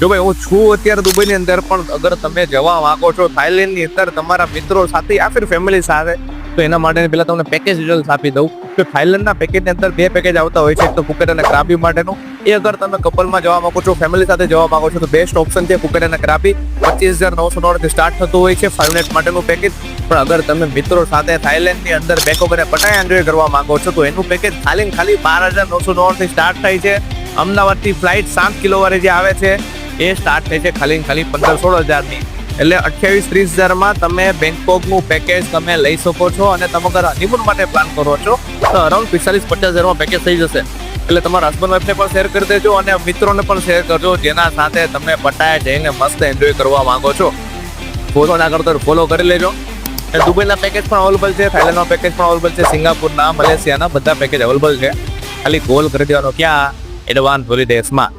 જો ભાઈ હું છું અત્યારે દુબઈની અંદર, પણ અગર તમે જવા માંગો છો થાઈલેન્ડની અંદર તમારા મિત્રો સાથે યા ફિર ફેમિલી સાથે, તો એના માટે પહેલા તમને પેકેજ ડિટેલ્સ આપી દઉં. તો થાઈલેન્ડના પેકેજની અંદર 2 પેકેજ આવતા હોય છે, એક તો ફુકેટ અને ક્રાબી માટેનું. એ અગર તમે કપલમાં જવા માંગો છો, ફેમિલી સાથે જવા માંગો છો, તો બેસ્ટ ઓપ્શન છે ફુકેટ અને ક્રાબી. 25,999 થી સ્ટાર્ટ થતું હોય છે 5 નાઇટ માટેનું પેકેજ. પણ અગર તમે મિત્રો સાથે થાઈલેન્ડની અંદર બેકોક અને પટાયા એન્જોય કરવા માંગો છો, તો એનું પેકેજ ખાલી 12,999 થી સ્ટાર્ટ થાય છે. અમદાવાદથી ફ્લાઇટ 7 કિલોવાળી જે આવે છે એ સ્ટાર્ટ થાય છે ખાલી 15-16,000ની. એટલે 28-30,000માં તમે બેંકોકનું પેકેજ તમે લઈ શકો છો. અને તમે અગર હનીમૂન માટે પ્લાન કરો છો તો અરાઉન્ડ 45-50,000માં પેકેજ થઈ જશે. એટલે તમારા હસબન્ડ વાઈફને પણ શેર કરી દેજો અને મિત્રોને પણ શેર કરજો, જેના સાથે તમે પટાયા જઈને મસ્ત એન્જોય કરવા માંગો છો. ફોલો ના કરતો ફોલો કરી લેજો. દુબઈના પેકેજ પણ અવેલેબલ છે, થાઈલેન્ડના પેકેજ પણ અવેલેબલ છે, સિંગાપુરના, મલેશિયાના બધા પેકેજ અવેલેબલ છે. ખાલી કોલ કરી દેવાનો ક્યાં? એડવાન્સ હોલિડેઝમાં.